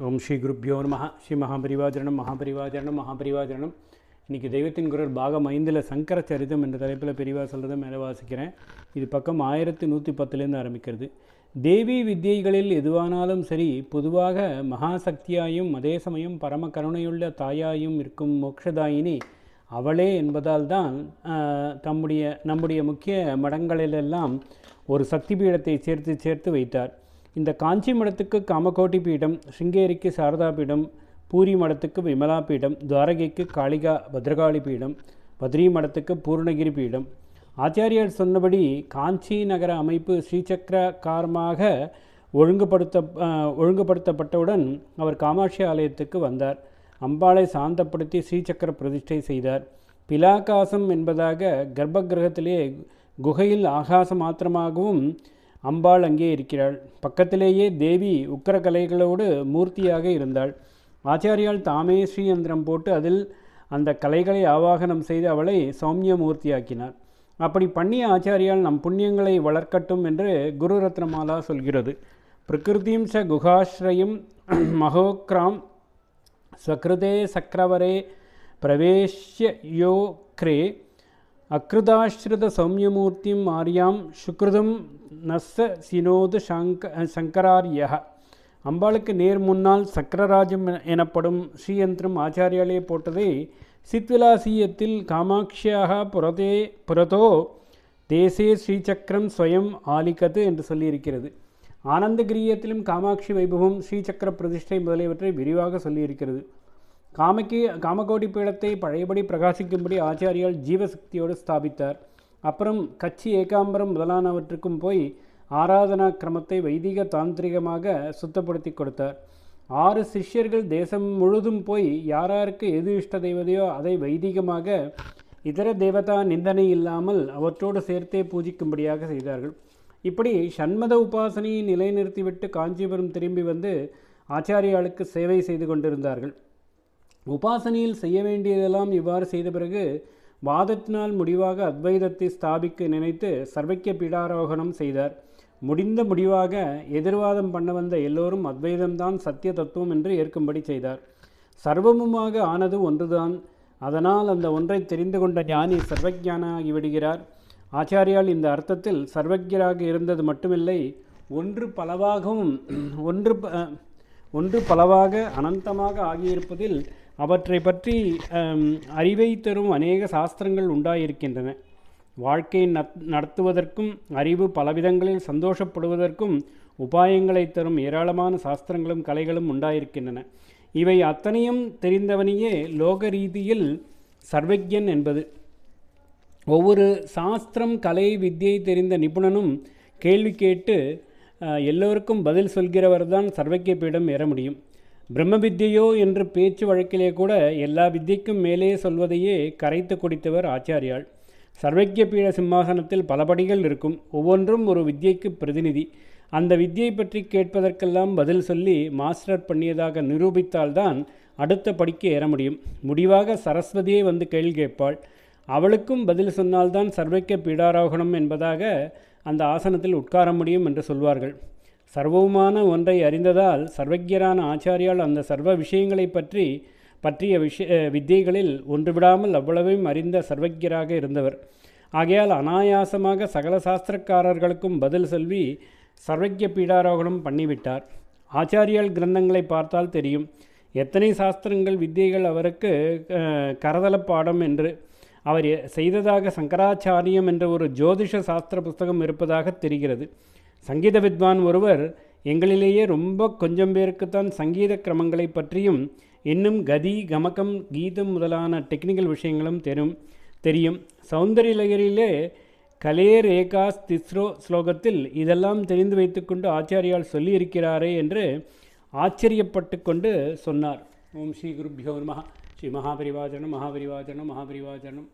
ஓம் ஸ்ரீ குருப்யோ நம. ஸ்ரீ மகாபரிவாஜனம் மகாபரிவாஜனம் மகாபரிவாஜனம். இன்றைக்கி தெய்வத்தின் குரல் பாகம் 5 சங்கர சரிதம் என்ற தலைப்பில் பெரிவா சொல்கிறத மேலே வாசிக்கிறேன். இது பக்கம் 1110 ஆரம்பிக்கிறது. தேவி வித்தியைகளில் எதுவானாலும் சரி, பொதுவாக மகாசக்தியாயும் அதே சமயம் பரம கருணையுள்ள தாயாயும் இருக்கும் மோட்சதாயினி அவளே என்பதால் தான் நம்முடைய முக்கிய மடங்களிலெல்லாம் ஒரு சக்தி பீடத்தை சேர்த்து வைத்தார். இந்த காஞ்சி மடத்துக்கு காமகோட்டி பீடம், ஸ்ருங்கேரிக்கு சாரதா பீடம், பூரி மடத்துக்கு விமலா பீடம், துவாரகைக்கு காளிகா பத்ரகாளி பீடம், பத்ரி மடத்துக்கு பூர்ணகிரி பீடம். ஆச்சாரியார் சொன்னபடி காஞ்சி நகர அமைப்பு ஸ்ரீசக்கரகாரமாக ஒழுங்குபடுத்தப்பட்டவுடன் அவர் காமாட்சி ஆலயத்துக்கு வந்தார். அம்பாளை சாந்தப்படுத்தி ஸ்ரீசக்கர பிரதிஷ்டை செய்தார். பிலாகாசம் என்பதாக கர்ப்பகிரகத்திலே குகையில் ஆகாச மாத்திரமாகவும் அம்பாள் அங்கே இருக்கிறாள். பக்கத்திலேயே தேவி உக்கர கலைகளோடு மூர்த்தியாக இருந்தாள். ஆச்சாரியால் தாமே ஸ்ரீயந்திரம் போட்டு அதில் அந்த கலைகளை ஆவாகனம் செய்து அவளை சௌமிய மூர்த்தியாக்கினார். அப்படி பண்ணிய ஆச்சாரியால் நம் புண்ணியங்களை வளர்க்கட்டும் என்று குரு ரத்னமாலா சொல்கிறது. பிரகிருதிம் ச குஹாஸ்ரயம் மகோக்ராம் ஸ்வக்ருதே சக்கரவரே பிரவேஷ்ய யோக்ரே அக்ருதாஸ்ருத சௌமியமூர்த்திம் ஆரியாம் சுக்ருதம் நஸ்ஸ சினோது சங்கராரியா. அம்பாளுக்கு நேர் முன்னால் சக்கரராஜம் எனப்படும் ஸ்ரீயந்திரம் ஆச்சாரியாலே போட்டதை சித்விலாசீயத்தில் காமாட்சியாக புரதோ தேசே ஸ்ரீசக்கரம் ஸ்வயம் ஆலிகது என்று சொல்லியிருக்கிறது. ஆனந்தகிரியத்திலும் காமாட்சி வைபவம், ஸ்ரீசக்கர பிரதிஷ்டை முதலியவற்றை விரிவாக சொல்லியிருக்கிறது. காமகோடி பீடத்தை பழையபடி பிரகாசிக்கும்படி ஆச்சாரியால் ஜீவசக்தியோடு ஸ்தாபித்தார். அப்புறம் கச்சி ஏகாம்பரம் முதலானவற்றுக்கும் போய் ஆராதனா கிரமத்தை வைதிக தாந்திரிகமாக சுத்தப்படுத்தி கொடுத்தார். 6 சிஷ்யர்கள் தேசம் முழுதும் போய் யாராருக்கு எது இஷ்ட தெய்வதையோ அதை வைதிகமாக இதர தேவதா நிந்தனை இல்லாமல் அவற்றோடு சேர்த்தே பூஜிக்கும்படியாக செய்தார்கள். இப்படி சண்மத உபாசனையை நிலைநிறுத்திவிட்டு காஞ்சிபுரம் திரும்பி வந்து ஆச்சாரியாளுக்கு சேவை செய்து கொண்டிருந்தார்கள். உபாசனையில் செய்ய வேண்டியதெல்லாம் இவ்வாறு செய்த பிறகு வாதத்தினால் முடிவாக அத்வைதத்தை ஸ்தாபிக்க நினைத்து சர்வக்கிய பீடாரோகணம் செய்தார். முடிவாக எதிர்வாதம் பண்ண வந்த எல்லோரும் அத்வைதம்தான் சத்திய தத்துவம் என்று ஏற்கும்படி செய்தார். சர்வமுமாக ஆனது ஒன்றுதான். அதனால் அந்த ஒன்றை தெரிந்து கொண்ட ஞானி சர்வஜானாகி விடுகிறார். ஆச்சாரியால் இந்த அர்த்தத்தில் சர்வஜராக இருந்தது மட்டுமில்லை, ஒன்று பலவாக அனந்தமாக ஆகியிருப்பதில் அவற்றை பற்றி அறிவை தரும் அநேக சாஸ்திரங்கள் உண்டாயிருக்கின்றன. வாழ்க்கையை நடத்துவதற்கும் அறிவு பலவிதங்களில் சந்தோஷப்படுவதற்கும் உபாயங்களை தரும் ஏராளமான சாஸ்திரங்களும் கலைகளும் உண்டாயிருக்கின்றன. இவை அத்தனையும் தெரிந்தவனையே லோக ரீதியில் சர்வஜன் என்பது. ஒவ்வொரு சாஸ்திரம், கலை, வித்தியை தெரிந்த நிபுணனும் கேள்வி கேட்டு எல்லோருக்கும் பதில் சொல்கிறவர் தான் சர்வக்கிய பீடம் ஏற முடியும். பிரம்ம வித்தியோ என்று பேச்சு வழக்கிலே கூட எல்லா வித்தியைக்கும் மேலே சொல்வதையே கரைத்து குடித்தவர் ஆச்சாரியால். சர்வக்கிய பீட சிம்மாசனத்தில் பல படிகள் இருக்கும். ஒவ்வொன்றும் ஒரு வித்தியைக்கு பிரதிநிதி. அந்த வித்தியை பற்றி கேட்பதற்கெல்லாம் பதில் சொல்லி மாஸ்டர் பண்ணியதாக நிரூபித்தால்தான் அடுத்த படிக்கு ஏற முடியும். முடிவாக சரஸ்வதியே வந்து கேள்வி கேட்பாள். அவளுக்கும் பதில் சொன்னால்தான் சர்வக்கிய பீடாரோகணம் என்பதாக அந்த ஆசனத்தில் உட்கார முடியும் என்று சொல்வார்கள். சர்வமான ஒன்றை அறிந்ததால் சர்வஜரான ஆச்சாரியால் அந்த சர்வ விஷயங்களை பற்றிய வித்தியைகளில் ஒன்று விடாமல் அவ்வளவையும் அறிந்த சர்வஜராக இருந்தவர். ஆகையால் அனாயாசமாக சகல சாஸ்திரக்காரர்களுக்கும் பதில் சொல்லி சர்வஜ்ய பீடாரோகணம் பண்ணிவிட்டார். ஆச்சாரியால் கிரந்தங்களை பார்த்தால் தெரியும் எத்தனை சாஸ்திரங்கள் வித்தியைகள் அவருக்கு கரதல பாடம் என்று. அவர் செய்ததாக சங்கராச்சாரியம் என்ற ஒரு ஜோதிஷ சாஸ்திர புஸ்தகம் இருப்பதாக தெரிகிறது. சங்கீத வித்வான் ஒருவர், எங்களிலேயே ரொம்ப கொஞ்சம் பேருக்குத்தான் சங்கீத கிரமங்களை பற்றியும் இன்னும் கதி, கமகம், கீதம் முதலான டெக்னிக்கல் விஷயங்களும் தெரியும். சௌந்தர்யலகரியிலே கலேர் ஏகாஸ் திஸ்ரோ ஸ்லோகத்தில் இதெல்லாம் தெரிந்து வைத்துக்கொண்டு ஆச்சாரியால் சொல்லியிருக்கிறாரே என்று ஆச்சரியப்பட்டு கொண்டு சொன்னார். ஓம் ஸ்ரீ குருப்யோ நமः. ஸ்ரீ மகாபரிவாஜனம் மகாபரிவாஜனம் மகாபரிவாஜனம்.